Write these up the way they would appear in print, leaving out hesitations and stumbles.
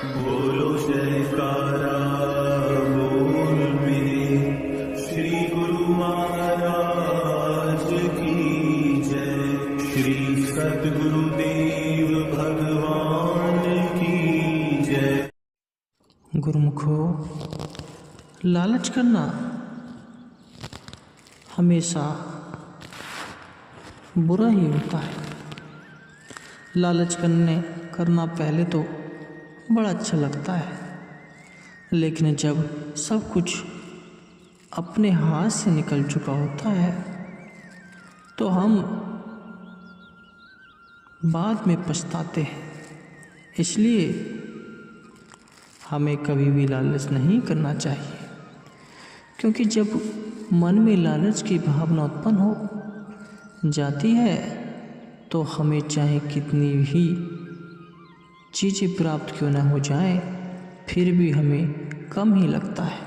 बोलो जयकारा बोल मेरे श्री गुरु महाराज की जय। श्री सद्गुरुदेव भगवान की जय। गुरुमुखो, लालच करना हमेशा बुरा ही होता है। लालच करना पहले तो बड़ा अच्छा लगता है, लेकिन जब सब कुछ अपने हाथ से निकल चुका होता है तो हम बाद में पछताते हैं। इसलिए हमें कभी भी लालच नहीं करना चाहिए, क्योंकि जब मन में लालच की भावना उत्पन्न हो जाती है तो हमें चाहे कितनी भी चीज़ें प्राप्त क्यों न हो जाए, फिर भी हमें कम ही लगता है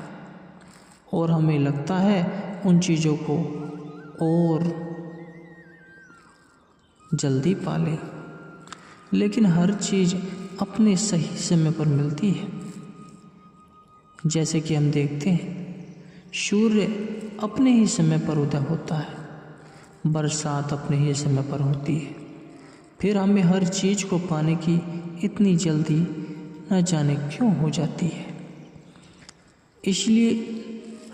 और हमें लगता है उन चीज़ों को और जल्दी पा लें। लेकिन हर चीज़ अपने सही समय पर मिलती है। जैसे कि हम देखते हैं, सूर्य अपने ही समय पर उदय होता है, बरसात अपने ही समय पर होती है। फिर हमें हर चीज़ को पाने की इतनी जल्दी न जाने क्यों हो जाती है। इसलिए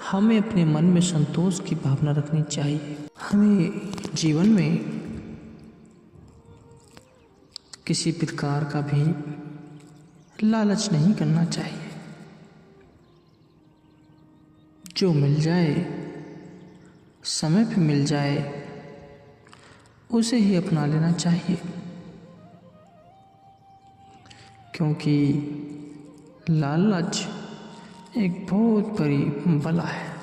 हमें अपने मन में संतोष की भावना रखनी चाहिए। हमें जीवन में किसी प्रकार का भी लालच नहीं करना चाहिए। जो मिल जाए, समय पे मिल जाए, उसे ही अपना लेना चाहिए, क्योंकि लालच एक बहुत बड़ी बला है।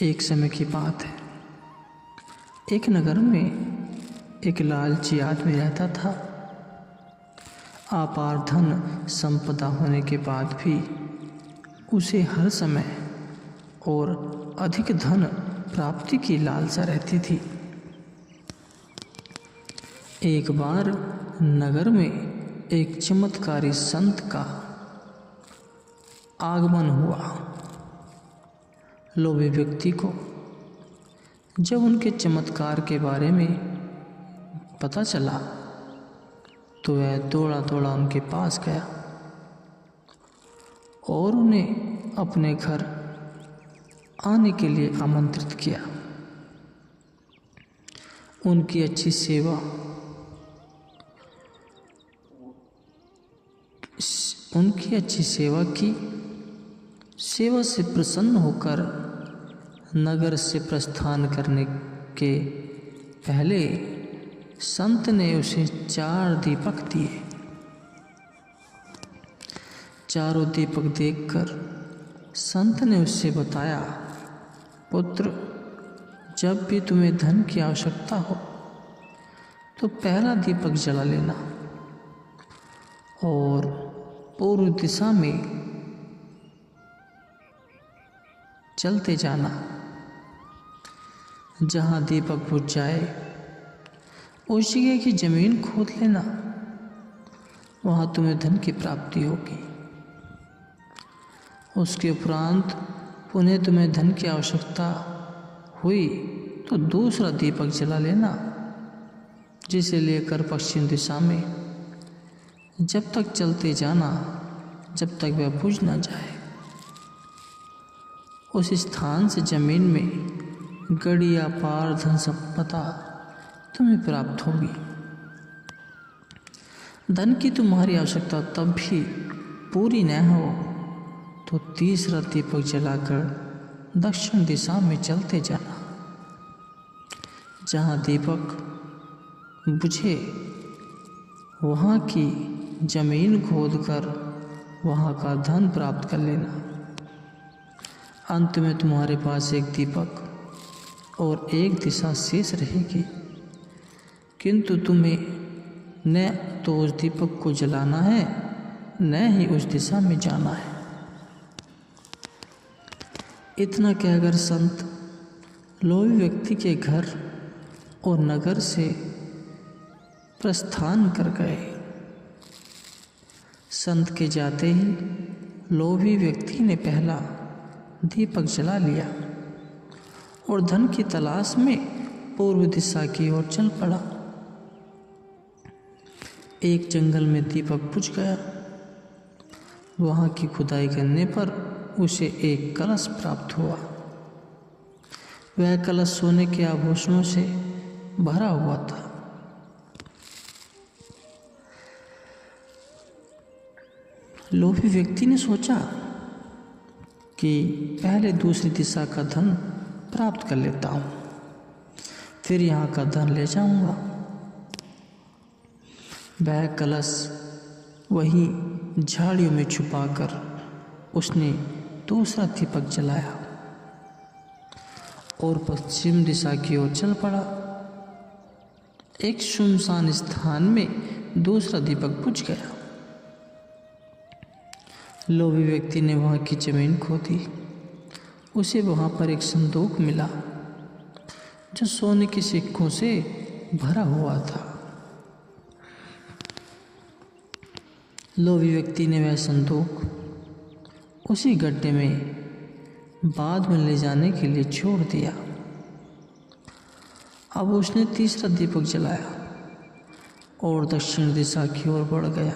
एक समय की बात है, एक नगर में एक लालची आदमी रहता था। अपार धन संपदा होने के बाद भी उसे हर समय और अधिक धन प्राप्ति की लालसा रहती थी। एक बार नगर में एक चमत्कारी संत का आगमन हुआ। लोभी व्यक्ति को जब उनके चमत्कार के बारे में पता चला तो वह दौड़ा दौड़ा उनके पास गया और उन्हें अपने घर आने के लिए आमंत्रित किया। उनकी अच्छी सेवा की। सेवा से प्रसन्न होकर नगर से प्रस्थान करने के पहले संत ने उसे 4 दीपक दिए। चारों दीपक देखकर संत ने उससे बताया, पुत्र, जब भी तुम्हें धन की आवश्यकता हो तो पहला दीपक जला लेना और पूर्व दिशा में चलते जाना। जहाँ दीपक बुझ जाए उस जगह की जमीन खोद लेना, वहाँ तुम्हें धन की प्राप्ति होगी। उसके उपरांत पुनः तुम्हें धन की आवश्यकता हुई तो दूसरा दीपक जला लेना, जिसे लेकर पश्चिम दिशा में जब तक चलते जाना जब तक वह बुझ न जाए। उस स्थान से जमीन में गड़ी अपार धन संपदा तुम्हें प्राप्त होगी। धन की तुम्हारी आवश्यकता तब भी पूरी न हो तो तीसरा दीपक जलाकर दक्षिण दिशा में चलते जाना। जहाँ दीपक बुझे वहाँ की जमीन खोदकर वहाँ का धन प्राप्त कर लेना। अंत में तुम्हारे पास एक दीपक और एक दिशा शेष रहेगी, किंतु तुम्हें न तो उस दीपक को जलाना है न ही उस दिशा में जाना है। इतना कहकर संत लोभी व्यक्ति के घर और नगर से प्रस्थान कर गए। संत के जाते ही लोभी व्यक्ति ने पहला दीपक जला लिया और धन की तलाश में पूर्व दिशा की ओर चल पड़ा। एक जंगल में दीपक बुझ गया। वहाँ की खुदाई करने पर उसे एक कलश प्राप्त हुआ। वह कलश सोने के आभूषणों से भरा हुआ था। लोभी व्यक्ति ने सोचा कि पहले दूसरी दिशा का धन प्राप्त कर लेता हूँ, फिर यहाँ का धन ले जाऊँगा। वह कलश वहीं झाड़ियों में छुपाकर उसने दूसरा दीपक जलाया और पश्चिम दिशा की ओर चल पड़ा। एक सुनसान स्थान में दूसरा दीपक बुझ गया। लोभी व्यक्ति ने वहाँ की जमीन खोदी। उसे वहाँ पर एक संदूक मिला जो सोने के सिक्कों से भरा हुआ था। लोभी व्यक्ति ने वह संदूक उसी गड्ढे में बाद में ले जाने के लिए छोड़ दिया। अब उसने तीसरा दीपक जलाया और दक्षिण दिशा की ओर बढ़ गया।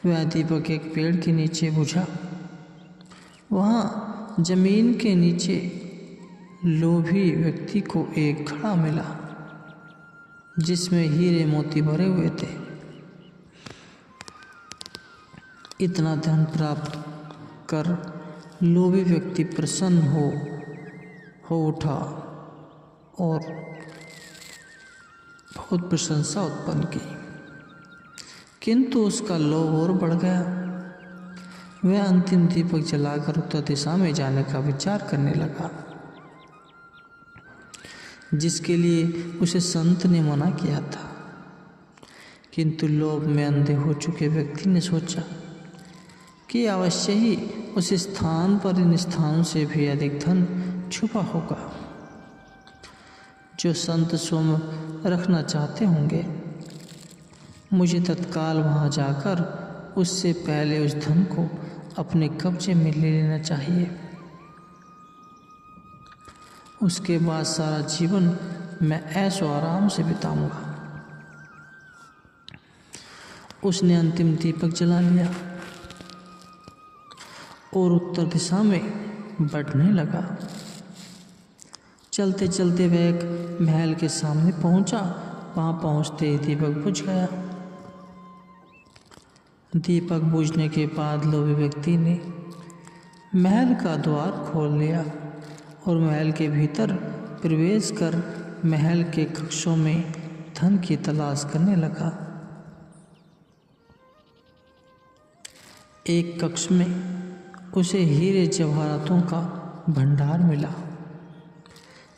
वह दीपक एक पेड़ के नीचे बुझा। वहाँ जमीन के नीचे लोभी व्यक्ति को एक घड़ा मिला जिसमें हीरे मोती भरे हुए थे। इतना धन प्राप्त कर लोभी व्यक्ति प्रसन्न हो उठा और बहुत प्रशंसा उत्पन्न की, किंतु उसका लोभ और बढ़ गया। वह अंतिम दीपक जलाकर उत्तर दिशा में जाने का विचार करने लगा, जिसके लिए उसे संत ने मना किया था। किंतु लोभ में अंधे हो चुके व्यक्ति ने सोचा कि अवश्य ही उस स्थान पर इन स्थानों से भी अधिक धन छुपा होगा जो संत स्वयं रखना चाहते होंगे। मुझे तत्काल वहाँ जाकर उससे पहले उस धन को अपने कब्जे में ले लेना चाहिए। उसके बाद सारा जीवन मैं ऐशो आराम से बिताऊंगा। उसने अंतिम दीपक जला लिया और उत्तर दिशा में बढ़ने लगा। चलते चलते वह एक महल के सामने पहुंचा। वहां पहुंचते ही दीपक बुझ गया। दीपक बुझने के बाद लोभी व्यक्ति ने महल का द्वार खोल लिया और महल के भीतर प्रवेश कर महल के कक्षों में धन की तलाश करने लगा। एक कक्ष में उसे हीरे जवाहरातों का भंडार मिला,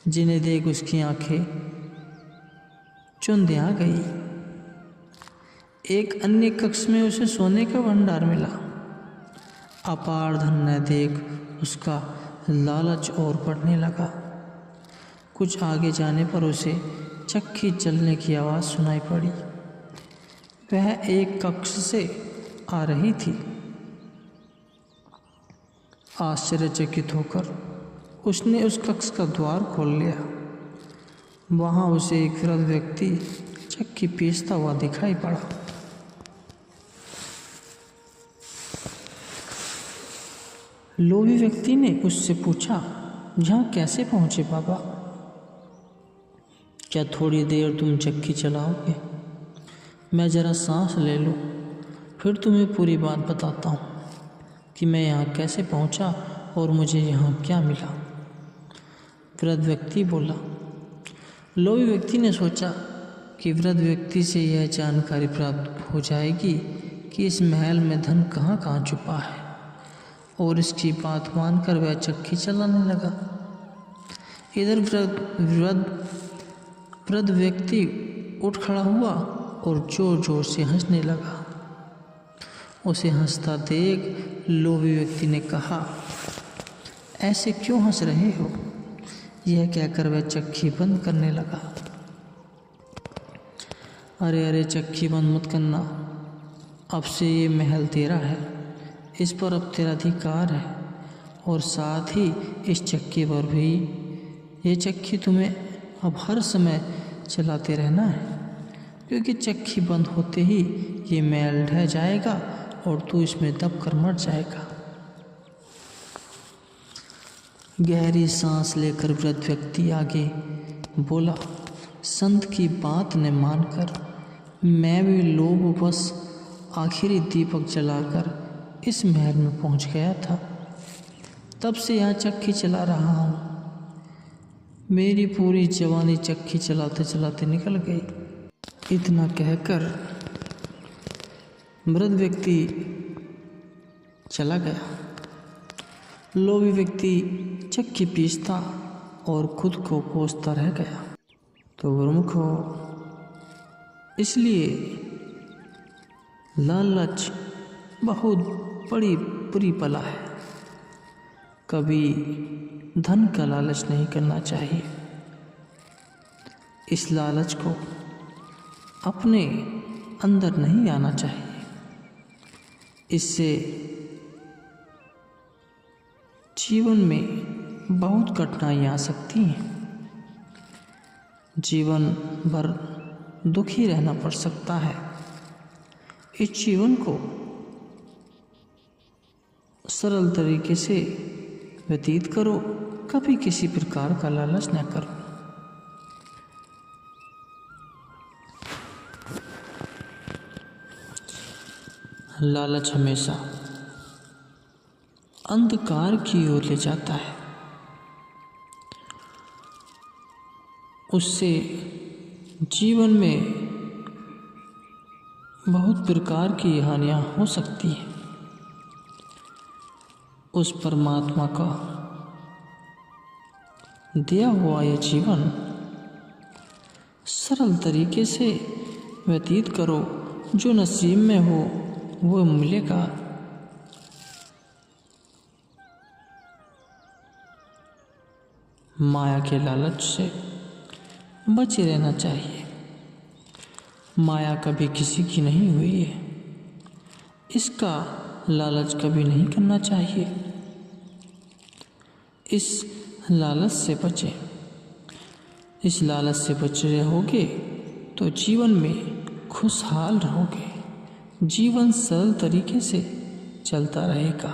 जिन्हें देख उसकी आंखें चुंधिया गई। एक अन्य कक्ष में उसे सोने का भंडार मिला। अपार धन न देख उसका लालच और बढ़ने लगा। कुछ आगे जाने पर उसे चक्की चलने की आवाज़ सुनाई पड़ी। वह एक कक्ष से आ रही थी। आश्चर्यचकित होकर उसने उस कक्ष का द्वार खोल लिया। वहाँ उसे एक वृद्ध व्यक्ति चक्की पीसता हुआ दिखाई पड़ा। लोभी व्यक्ति ने उससे पूछा, यहाँ कैसे पहुँचे बाबा? क्या थोड़ी देर तुम चक्की चलाओगे? मैं ज़रा सांस ले लूँ, फिर तुम्हें पूरी बात बताता हूँ कि मैं यहाँ कैसे पहुँचा और मुझे यहाँ क्या मिला। वृद्ध व्यक्ति बोला। लोभी व्यक्ति ने सोचा कि वृद्ध व्यक्ति से यह जानकारी प्राप्त हो जाएगी कि इस महल में धन कहाँ कहाँ छुपा है, और इसकी बात मानकर वह चक्की चलाने लगा। इधर वृद्ध व्यक्ति उठ खड़ा हुआ और जोर जोर से हंसने लगा। उसे हंसता देख लोभी व्यक्ति ने कहा, ऐसे क्यों हंस रहे हो? यह कहकर वह चक्की बंद करने लगा। अरे अरे चक्की बंद मत करना, अब से ये महल तेरा है, इस पर अब तेरा अधिकार है, और साथ ही इस चक्की पर भी। ये चक्की तुम्हें अब हर समय चलाते रहना है, क्योंकि चक्की बंद होते ही ये महल ढह जाएगा और तू इसमें दब कर मर जाएगा। गहरी सांस लेकर वृद्ध व्यक्ति आगे बोला, संत की बात ने मानकर मैं भी लोभवश आखिरी दीपक जलाकर इस महल में पहुंच गया था। तब से यहाँ चक्की चला रहा हूँ। मेरी पूरी जवानी चक्की चलाते चलाते निकल गई। इतना कहकर वृद्ध व्यक्ति चला गया। लोभी व्यक्ति चक्की पीसता और खुद को कोसता रह गया। तो गुरुमुखो, इसलिए लालच बहुत बड़ी बुरी बला है। कभी धन का लालच नहीं करना चाहिए। इस लालच को अपने अंदर नहीं आना चाहिए। इससे जीवन में बहुत कठिनाइयाँ आ सकती हैं। जीवन भर दुखी रहना पड़ सकता है। इस जीवन को सरल तरीके से व्यतीत करो, कभी किसी प्रकार का लालच न करो। लालच हमेशा अंधकार की ओर ले जाता है। उससे जीवन में बहुत प्रकार की हानियां हो सकती हैं। उस परमात्मा का दिया हुआ यह जीवन सरल तरीके से व्यतीत करो। जो नसीब में हो वो मिलेगा। माया के लालच से बचे रहना चाहिए। माया कभी किसी की नहीं हुई है। इसका लालच कभी नहीं करना चाहिए। इस लालच से बचें। इस लालच से बच रहोगे तो जीवन में खुशहाल रहोगे। जीवन सरल तरीके से चलता रहेगा।